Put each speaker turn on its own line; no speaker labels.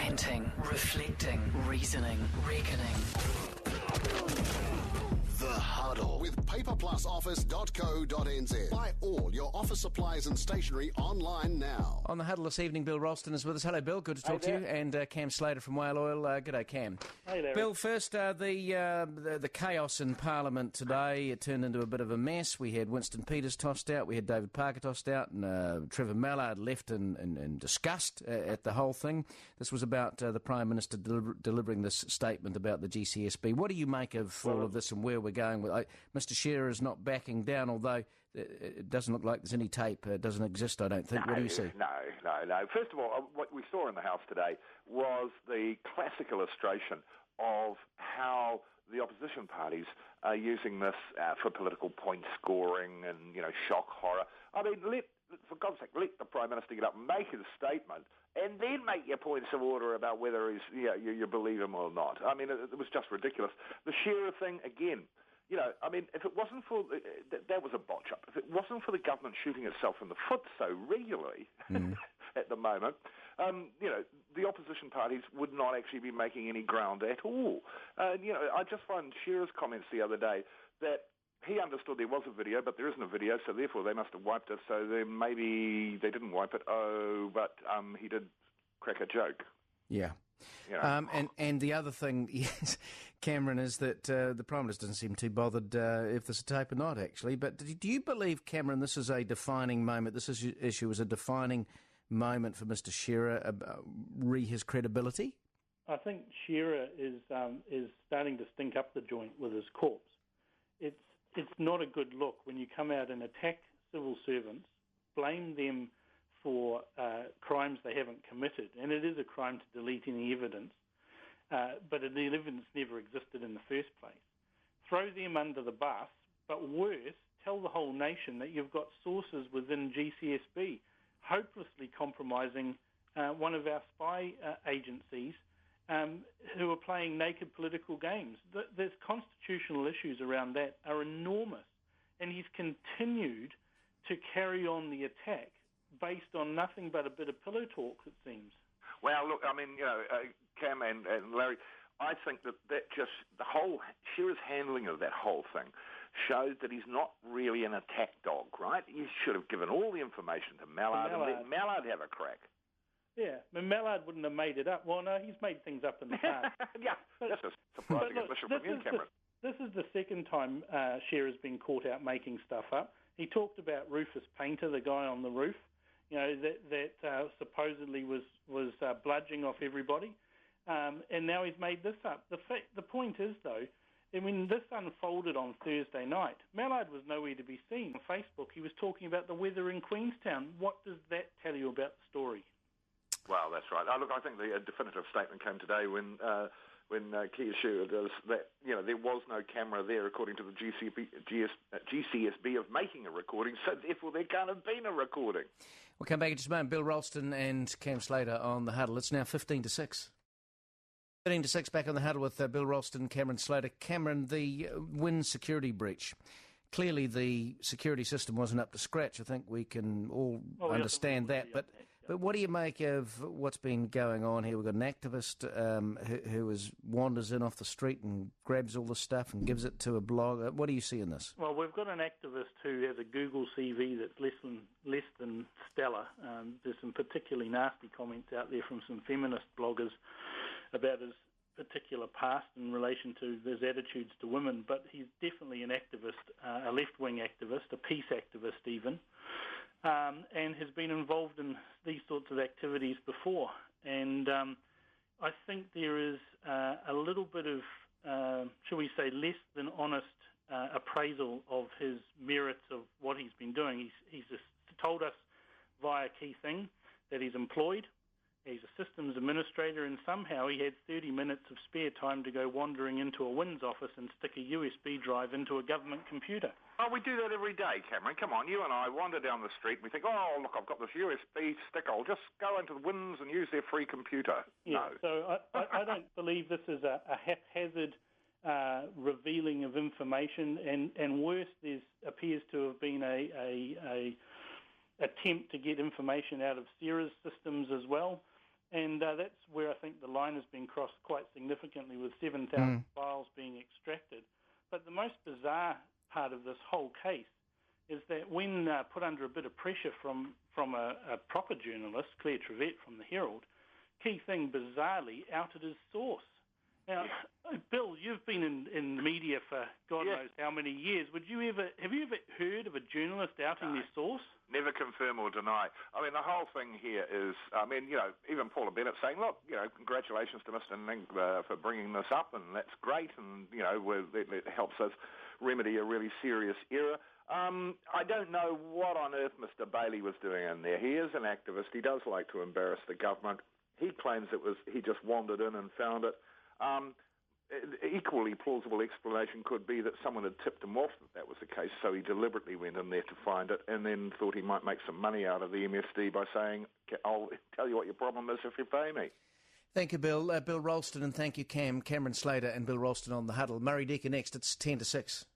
Ranting, reflecting, reasoning, reckoning.
The Huddle with paperplusoffice.co.nz. Buy all your office supplies and stationery online now.
On the Huddle this evening, Bill Ralston is with us. Hello, Bill. Good to talk to you. And Cam Slater from Whale Oil. G'day, Cam.
Hey there.
Bill, first, the chaos in Parliament today, it turned into a bit of a mess. We had Winston Peters tossed out, we had David Parker tossed out, and Trevor Mallard left in disgust at the whole thing. This was about the Prime Minister delivering this statement about the GCSB. What do you make of all of this and where we're going with Mr. Shearer is not backing down, although it doesn't look like there's any tape. It doesn't exist, I don't think. What do you see?
No. First of all, what we saw in the House today was the classic illustration of how the opposition parties are using this for political point scoring and, shock horror. I mean, for God's sake, let the Prime Minister get up and make his statement and then make your points of order about whether you believe him or not. I mean, it was just ridiculous. The Shearer thing, again, if it wasn't for... that was a botch-up. If it wasn't for the government shooting itself in the foot so regularly at the moment, the opposition parties would not actually be making any ground at all. I just find Shearer's comments the other day that he understood there was a video, but there isn't a video, so therefore they must have wiped it, so then maybe they didn't wipe it. But he did crack a joke.
Yeah. And the other thing, yes, Cameron, is that the Prime Minister doesn't seem too bothered if there's a tape or not, actually. But do you believe, Cameron, this is a defining moment, this issue is a defining moment for Mr. Shearer, his credibility?
I think Shearer is starting to stink up the joint with his corpse. It's not a good look when you come out and attack civil servants, blame them for crimes they haven't committed, and it is a crime to delete any evidence, but the evidence never existed in the first place. Throw them under the bus, but worse, tell the whole nation that you've got sources within GCSB hopelessly compromising one of our spy agencies who are playing naked political games. There's constitutional issues around that are enormous, and he's continued to carry on the attack based on nothing but a bit of pillow talk, it seems.
Well, look, I mean, Cam and Larry, I think that just the whole Shearer's handling of that whole thing showed that he's not really an attack dog, right? He should have given all the information to Mallard and let Mallard have a crack.
Yeah, Mallard wouldn't have made it up. Well, no, he's made things up in the past.
Yeah, that's a surprising admission from you, Cameron.
This is the second time Shearer's been caught out making stuff up. He talked about Rufus Painter, the guy on the roof, that supposedly was bludgeoning off everybody, and now he's made this up. The point is, though, when this unfolded on Thursday night, Mallard was nowhere to be seen. On Facebook, he was talking about the weather in Queenstown. What does that tell you about the story?
Well, that's right. Look, I think the definitive statement came today when Key assured us that there was no camera there, according to the GCSB, of making a recording, so therefore there can't have been a recording.
We'll come back in just a moment. Bill Ralston and Cam Slater on the Huddle. It's now 15 to 6. 15 to 6 back on the Huddle with Bill Ralston, Cameron Slater. Cameron, the WIN security breach. Clearly the security system wasn't up to scratch. I think we can all understand that. But what do you make of what's been going on here? We've got an activist who wanders in off the street and grabs all the stuff and gives it to a blog. What do you see in this?
Well, we've got an activist who has a Google CV that's less than stellar. There's some particularly nasty comments out there from some feminist bloggers about his particular past in relation to his attitudes to women, but he's definitely an activist, a left-wing activist, a peace activist even, and has been involved in these sorts of activities before. And I think there is a little bit of, shall we say, less than honest appraisal of his merits of what he's been doing. He's just told us via Key Thing that he's employed. He's a systems administrator, and somehow he had 30 minutes of spare time to go wandering into a WINS office and stick a USB drive into a government computer.
Oh, we do that every day, Cameron. Come on, you and I wander down the street and we think, oh, look, I've got this USB stick. I'll just go into the WINS and use their free computer.
Yeah, no. So I don't believe this is a haphazard revealing of information, and worse, there appears to have been a attempt to get information out of Sarah's systems as well. And that's where I think the line has been crossed quite significantly, with 7,000 files being extracted. But the most bizarre part of this whole case is that when put under a bit of pressure from a proper journalist, Claire Trevette from the Herald, Key Thing bizarrely outed his source. Now, Bill, you've been in the media for God knows how many years. Have you ever heard of a journalist outing their source?
Never confirm or deny. I mean, the whole thing here is, even Paula Bennett saying, look, congratulations to Mr. Ning for bringing this up, and that's great, and, it helps us remedy a really serious error. I don't know what on earth Mr. Bailey was doing in there. He is an activist. He does like to embarrass the government. He claims he just wandered in and found it. Equally plausible explanation could be that someone had tipped him off that was the case, so he deliberately went in there to find it and then thought he might make some money out of the MSD by saying, I'll tell you what your problem is if you pay me.
Thank you, Bill. Bill Ralston, and thank you, Cameron Slater and Bill Ralston on the Huddle. Murray Decker next. It's 10 to 6.